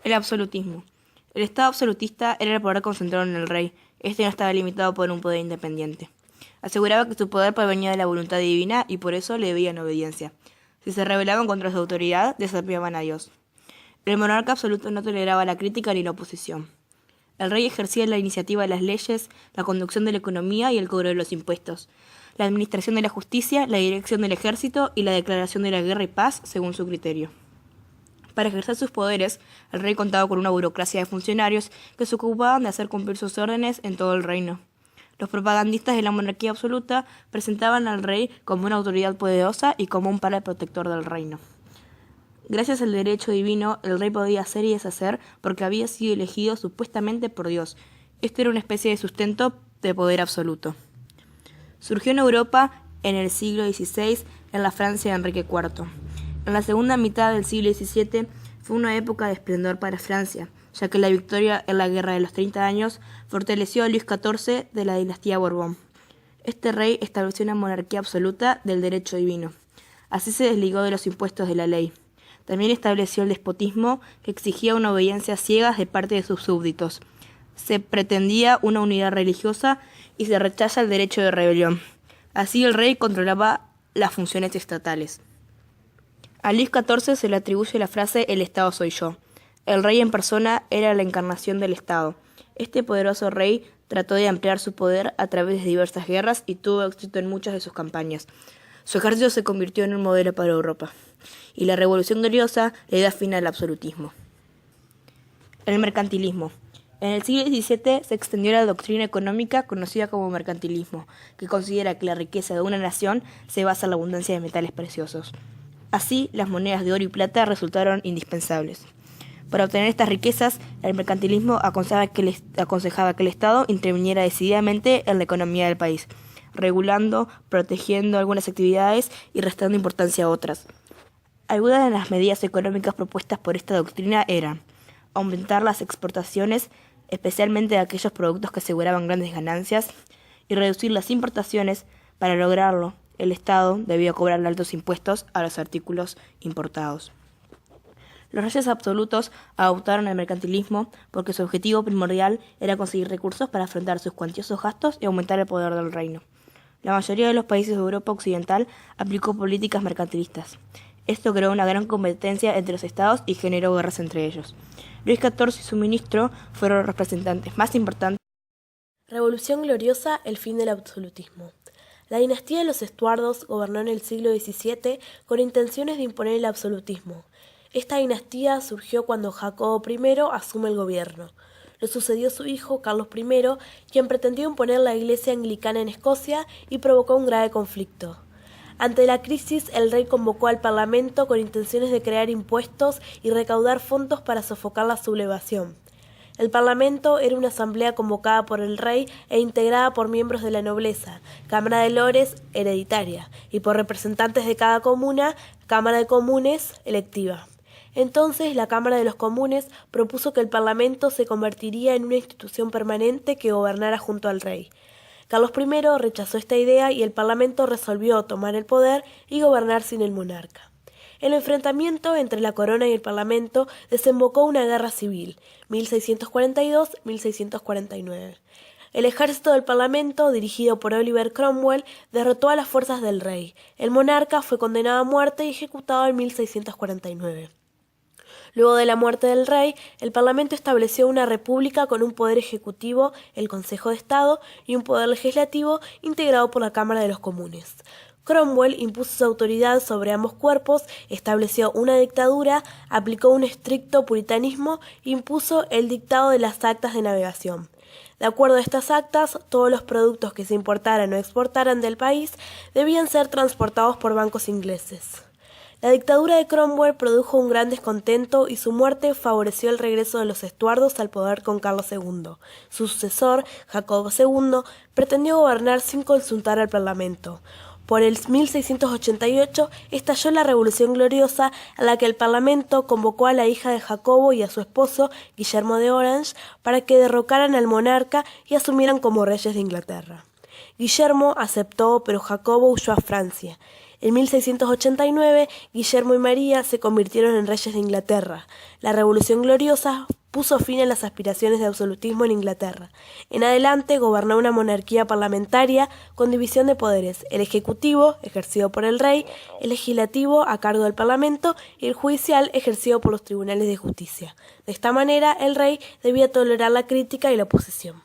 El absolutismo. El Estado absolutista era el poder concentrado en el rey. Este no estaba limitado por un poder independiente. Aseguraba que su poder provenía de la voluntad divina y por eso le debían obediencia. Si se rebelaban contra su autoridad, desafiaban a Dios. El monarca absoluto no toleraba la crítica ni la oposición. El rey ejercía la iniciativa de las leyes, la conducción de la economía y el cobro de los impuestos, la administración de la justicia, la dirección del ejército y la declaración de la guerra y paz según su criterio. Para ejercer sus poderes, el rey contaba con una burocracia de funcionarios que se ocupaban de hacer cumplir sus órdenes en todo el reino. Los propagandistas de la monarquía absoluta presentaban al rey como una autoridad poderosa y como un padre protector del reino. Gracias al derecho divino, el rey podía hacer y deshacer porque había sido elegido supuestamente por Dios. Esto era una especie de sustento de poder absoluto. Surgió en Europa en el siglo XVI, en la Francia de Enrique IV. En la segunda mitad del siglo XVII fue una época de esplendor para Francia, ya que la victoria en la Guerra de los 30 años fortaleció a Luis XIV de la dinastía Borbón. Este rey estableció una monarquía absoluta del derecho divino. Así se desligó de los impuestos de la ley. También estableció el despotismo, que exigía una obediencia ciega de parte de sus súbditos. Se pretendía una unidad religiosa y se rechaza el derecho de rebelión. Así el rey controlaba las funciones estatales. A Luis XIV se le atribuye la frase «El Estado soy yo». El rey en persona era la encarnación del Estado. Este poderoso rey trató de ampliar su poder a través de diversas guerras y tuvo éxito en muchas de sus campañas. Su ejército se convirtió en un modelo para Europa, y la Revolución Gloriosa le da fin al absolutismo. El mercantilismo. En el siglo XVII se extendió la doctrina económica conocida como mercantilismo, que considera que la riqueza de una nación se basa en la abundancia de metales preciosos. Así, las monedas de oro y plata resultaron indispensables. Para obtener estas riquezas, el mercantilismo aconsejaba que el Estado interviniera decididamente en la economía del país, regulando, protegiendo algunas actividades y restando importancia a otras. Algunas de las medidas económicas propuestas por esta doctrina eran aumentar las exportaciones, especialmente de aquellos productos que aseguraban grandes ganancias, y reducir las importaciones. Para lograrlo, el Estado debía cobrar altos impuestos a los artículos importados. Los reyes absolutos adoptaron el mercantilismo porque su objetivo primordial era conseguir recursos para afrontar sus cuantiosos gastos y aumentar el poder del reino. La mayoría de los países de Europa Occidental aplicó políticas mercantilistas. Esto creó una gran competencia entre los estados y generó guerras entre ellos. Luis XIV y su ministro fueron los representantes más importantes. Revolución Gloriosa, el fin del absolutismo. La dinastía de los Estuardos gobernó en el siglo XVII con intenciones de imponer el absolutismo. Esta dinastía surgió cuando Jacobo I asume el gobierno. Lo sucedió su hijo, Carlos I, quien pretendió imponer la iglesia anglicana en Escocia y provocó un grave conflicto. Ante la crisis, el rey convocó al parlamento con intenciones de crear impuestos y recaudar fondos para sofocar la sublevación. El parlamento era una asamblea convocada por el rey e integrada por miembros de la nobleza, Cámara de Lores hereditaria, y por representantes de cada comuna, Cámara de Comunes electiva. Entonces, la Cámara de los Comunes propuso que el Parlamento se convertiría en una institución permanente que gobernara junto al rey. Carlos I rechazó esta idea y el Parlamento resolvió tomar el poder y gobernar sin el monarca. El enfrentamiento entre la corona y el Parlamento desembocó una guerra civil, 1642-1649. El ejército del Parlamento, dirigido por Oliver Cromwell, derrotó a las fuerzas del rey. El monarca fue condenado a muerte y ejecutado en 1649. Luego de la muerte del rey, el Parlamento estableció una república con un poder ejecutivo, el Consejo de Estado, y un poder legislativo integrado por la Cámara de los Comunes. Cromwell impuso su autoridad sobre ambos cuerpos, estableció una dictadura, aplicó un estricto puritanismo e impuso el dictado de las actas de navegación. De acuerdo a estas actas, todos los productos que se importaran o exportaran del país debían ser transportados por bancos ingleses. La dictadura de Cromwell produjo un gran descontento y su muerte favoreció el regreso de los Estuardos al poder con Carlos II. Su sucesor, Jacobo II, pretendió gobernar sin consultar al Parlamento. Por el 1688 estalló la Revolución Gloriosa, a la que el Parlamento convocó a la hija de Jacobo y a su esposo, Guillermo de Orange, para que derrocaran al monarca y asumieran como reyes de Inglaterra. Guillermo aceptó, pero Jacobo huyó a Francia. En 1689, Guillermo y María se convirtieron en reyes de Inglaterra. La Revolución Gloriosa puso fin a las aspiraciones de absolutismo en Inglaterra. En adelante gobernó una monarquía parlamentaria con división de poderes: el ejecutivo, ejercido por el rey; el legislativo, a cargo del parlamento; y el judicial, ejercido por los tribunales de justicia. De esta manera, el rey debía tolerar la crítica y la oposición.